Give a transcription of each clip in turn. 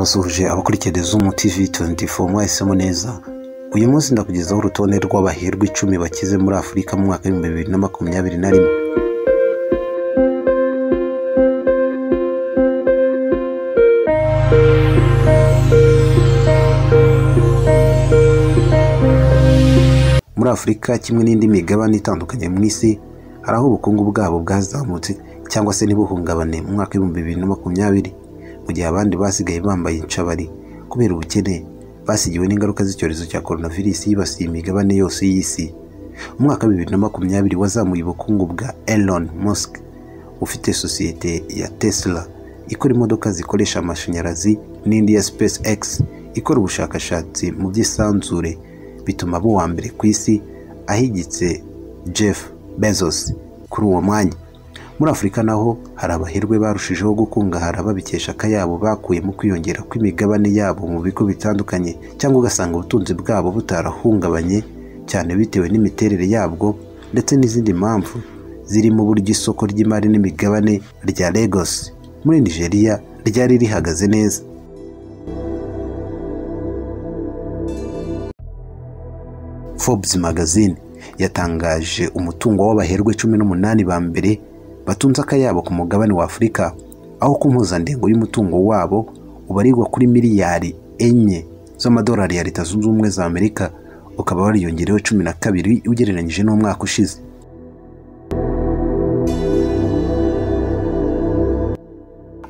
ndabasuhuje abakurikiye Zoom TV 24 mwahisemo neza. Uyu munsi ndakugezaho urutonde rw'abaherwe 10 bakize muri Afurika mu mwaka wa 2021. Muri Afurika kimwe n'indi migabane itandukanye mu isi hari aho ubukungu bwabo bwazamutse cyangwa se ntibuhungabane mu mwaka wa 2020, mu gihe abandi basigaye bambaye incabari kubera ubukene basigiwe n'ingaruka z'icyorezo cya coronavirus yibasiye imigabane yose y'isi. Mu mwaka wa 2020 wazamuye ubukungu bwa Elon Musk ufite sosiyete ya Tesla ikora imodoka zikoresha amashanyarazi n'indi ya SpaceX ikora ubushakashatsi mu by'isanzure, bituma abo wa mbere ku isi ahigitse Jeff Bezos kuri uwo mwanya. Muri Afurika naho hari abaherwe barushijeho gukungahara babikesha akayabo bakuye mu kwiyongera kw'imigabane yabo mu bigo bitandukanye, cyangwa ugasanga ubutunzi bwabo butarahungabanye cyane bitewe n'imiterere yabwo ndetse n'izindi mpamvu zirimo uburyo isoko ry'imari n'imigabane rya Lagos muri Nigeria ryari rihagaze neza. Forbes magazine yatangaje umutungo w'abaherwe 18 ba mbere batunze akayabo ku mugabane wa Afurika, aho ku mpuzandengo y'umutungo wabo ubarirwa kuri miliyari 4 z'amadolari ya Leta Zunze Ubumwe za Amerika, ukaba wariyongerewe 12 ugereranyije n'umwaka ushize.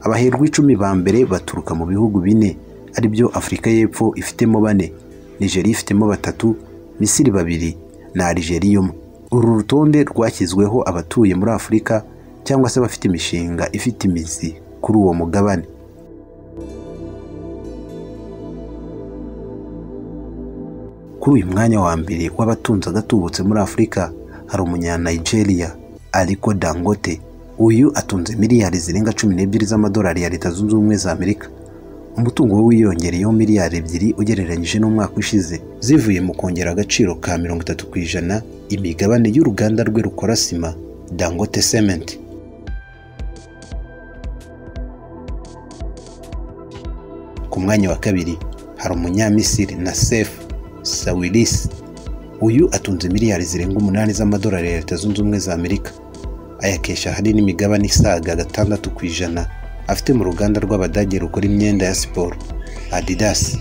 Abaherwe 10 ba mbere baturuka mu bihugu 4 ari byo Afurika y'Epfo ifitemo 4, Nigeria ifitemo 3, Misiri 2 na Algeria 1. Uru rutonde rwashyizweho abatuye muri Afurika cyangwa se bafite imishinga ifite imizi kuri uwo mugabane. Kuri uyu mwanya wa mbere w'abatunze agatubutse muri Afurika hari umunya Nigeria Aliko Dangote. Uyu atunze miliyari zirenga 12 z'amadolari ya Leta Zunze Ubumwe za Amerika. Umutungo we wiyongereyeho miliyari 2 ugereranyije n'umwaka ushize, zivuye mu kongera agaciro ka 30% imigabane y'uruganda rwe rukora sima Dangote Cement. Ku mwanya wa kabiri hari umunyamisiri Nassef Sawiris. Uyu atunze miliyari zirenga 8 z'amadolari ya Leta Zunze Ubumwe za Amerika, ayakesha hari n'imigabane isaga 6% afite mu ruganda rw'Abadage rukora imyenda ya siporo Adidas.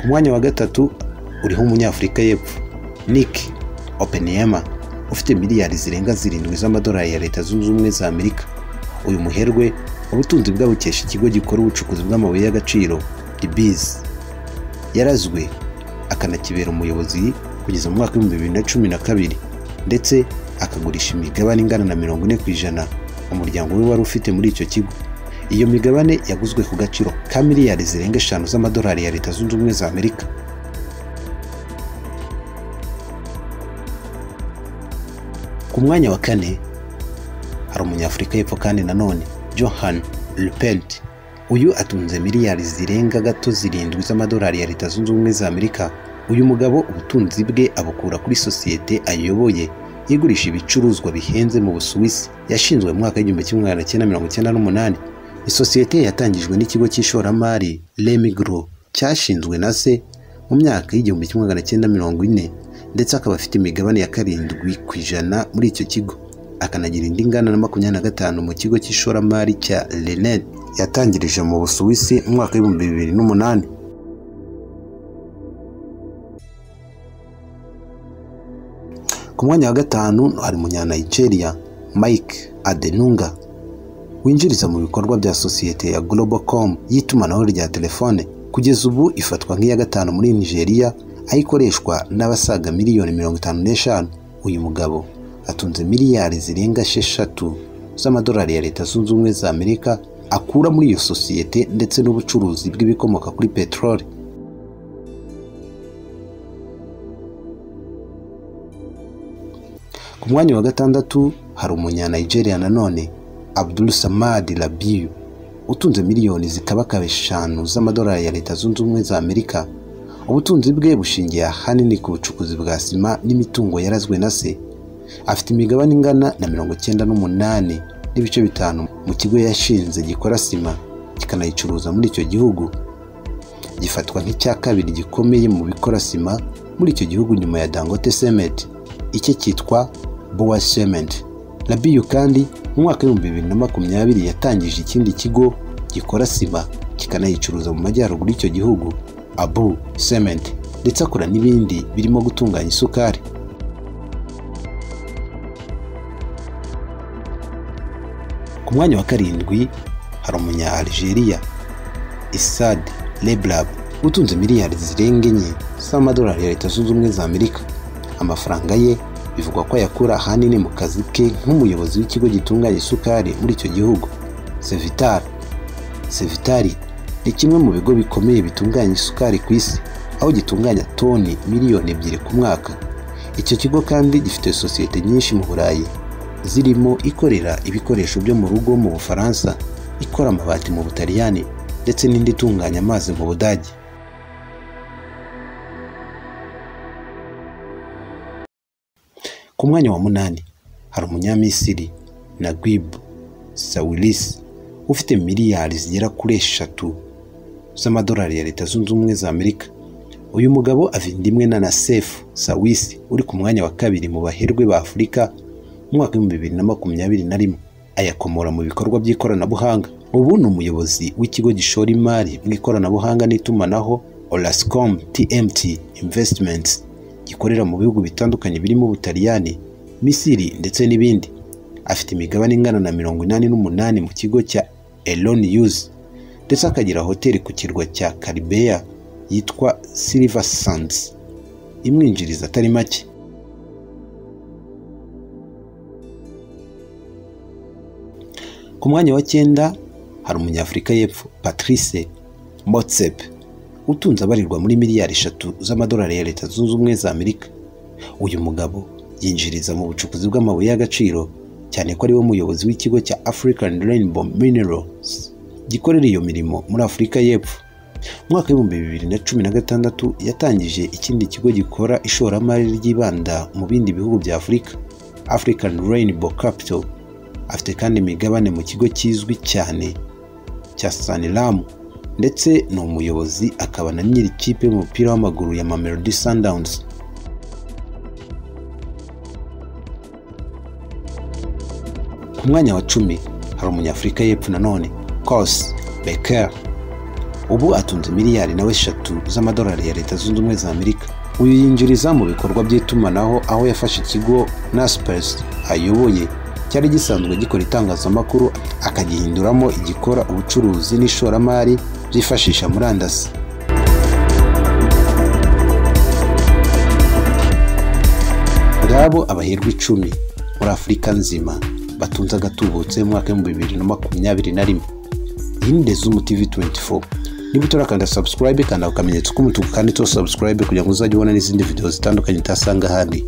Ku mwanya wa gatatu uriho umunyafurika y'Epfo Nick Oppenheimer ufite miliyari zirenga 7 z'amadolari ya Leta Zunze Ubumwe za Amerika. Uyu muherwe ubutunzi bwabukesha ikigo gikora ubucukuzi bw'amabuye y'agaciro Dibiz. Yarazwe akanakibera umuyobozi kugeza mu mwaka wa 2012 ndetse akagurisha imigabane ingana na 40% umuryango we wari ufite muri icyo kigo. Iyo migabane yaguzwe ku gaciro ka miliyari zirenga 5 z'amadolari ya Leta Zunze Ubumwe za Amerika. Ku mwanya wa kane hari umunyafurika y'Epfo kandi nanone Johan Rupert. Uyu atunze miliyari zirenga gato 7 z'amadolari ya Leta Zunze Ubumwe za Amerika. Uyu mugabo ubutunzi bwe abukura kuri sosiyete ayoboye igurisha ibicuruzwa bihenze mu Busuwisi. Yashinzwe mu mwaka wa 1998. Isosiyete yatangijwe n'ikigo cy'ishoramari Remigro cyashinzwe na se mu myaka ya 1940, ndetse akaba afite imigabane ya 7% muri icyo kigo, akanagira indi ngana na 25 mu kigo cy'ishoramari cya Renet yatangirije mu Busuwisi mu mwaka wa 2008. Ku mwanya wa gatanu hari umunya Nigeria Mike Adenunga winjiriza mu bikorwa bya sosiyete ya Globalcom y'itumanaho rya telefone. Kugeza ubu ifatwa nk'iya gatanu muri Nigeria, ayikoreshwa n'abasaga miliyoni 55. Uyu mugabo atunze miliyari zirenga 6 z'amadolari ya Leta Zunze Ubumwe za Amerika akura muri iyo sosiyete ndetse n'ubucuruzi bw'ibikomoka kuri peteroli. Ku mwanya wa gatandatu hari umunya Nigeria nanone Abdul Samad Rabiu utunze miliyoni zikabakaba 5 z'amadolari ya Leta Zunze Ubumwe za Amerika. Ubutunzi bwe bushingiye ahanini ku bucukuzi bwa sima n'imitungo yarazwe na se. Afite imigabane ingana na 98 n'ibice 5 mu kigo yashinze gikora sima kikanayicuruza muri icyo gihugu. Gifatwa nk'icya kabiri gikomeye mu bikora sima muri icyo gihugu nyuma ya Dangote Cement, icyo cyitwa Boa Cement. Rabiu kandi mu mwaka wa 2020 yatangije ikindi kigo gikora sima kikanayicuruza mu majyaruguru y'icyo gihugu, Abu Cement, ndetse akora n'ibindi birimo gutunganya isukari. Ku mwanya wa 7 hari umunya Algeria Issad Leblab utunze miliyari zirenga 4 z'amadolari ya Leta Zunze Ubumwe za Amerika. Amafaranga ye bivugwa ko yakura ahanini mu kazi ke nk'umuyobozi w'ikigo gitunganya isukari muri icyo gihugu, Cevital. Cevital ni kimwe mu bigo bikomeye bitunganya isukari ku isi, aho gitunganya toni miliyoni 2 ku mwaka. Icyo kigo kandi gifite sosiyete nyinshi mu Burayi, zirimo ikorera ibikoresho byo mu rugo mu Bufaransa, ikora amabati mu Butaliyani, ndetse n'indi itunganya amazi mu Budage. Ku mwanya wa 8 hari umunyamisiri Naguib Sawiris ufite miliyari zigera kuri 3 z'amadolari ya Leta Zunze Ubumwe za Amerika. Uyu mugabo avindimwe na Nassef Sawiris uri ku mwanya wa 2 mu baherwe ba Afurika mu mwaka wa 2021, ayakomora mu bikorwa by'ikoranabuhanga. Ubu ni umuyobozi w'ikigo gishora imari mu ikoranabuhanga n'itumanaho Orascom TMT Investments gikorera mu bihugu bitandukanye birimo Butaliyani, Misiri ndetse n'ibindi. Afite imigabane ingana na 88 mu kigo cya Elon News, ndetse akagira hoteli ku kirwa cya Caribbean yitwa Silver Sands imwinjiriza atari make. Ku mwanya wa 9 hari umunyafrika y'Epfo Patrice Motsepe utunze abarirwa muri miliyari 3 z'amadolari ya Leta Zunze Ubumwe za Amerika. Uyu mugabo yinjiriza mu bucukuzi bw'amabuye y'agaciro, cyane ko ari we muyobozi w'ikigo cya African Rainbow Minerals gikorera iyo mirimo muri Afurika y'Epfo. Mu mwaka wa 2016 yatangije ikindi kigo gikora ishoramari ryibanda mu bindi bihugu bya Afurika, African Rainbow Capital. Afite kandi imigabane mu kigo kizwi cyane cya Sanlam, ndetse ni umuyobozi akaba na nyiri ikipe y'umupira w'amaguru ya Mamelodi Sundowns. Ku mwanya wa 10 hari umunyafrika y'Epfo nanone Kos Becker. Ubu atunze miliyari nawe 3 z'amadolari ya Leta Zunze Ubumwe za Amerika. Uyu yinjiriza mu bikorwa by'itumanaho, aho yafashe ikigo Naspers ayoboye cyari gisanzwe gikora itangazamakuru akagihinduramo igikora ubucuruzi n'ishoramari byifashisha murandasi. Ngabo abaherwe 10 muri Afurika nzima batunze agatubutse mu mwaka wa 2021. Iyi ni Dezumu TV 24. Niba utarakanda subscribe kandi ukamenyetso k'umutuku kandi to subscribe kugira ngo uzajye ubona n'izindi video zitandukanye utasanga handi.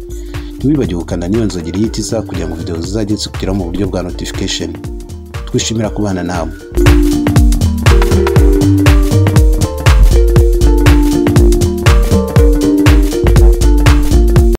Ntiwibagirwe gukanda niyo nzogera yitiza kugira ngo video zizajye zikugeraho mu buryo bwa notification. Twishimira kubana nawe.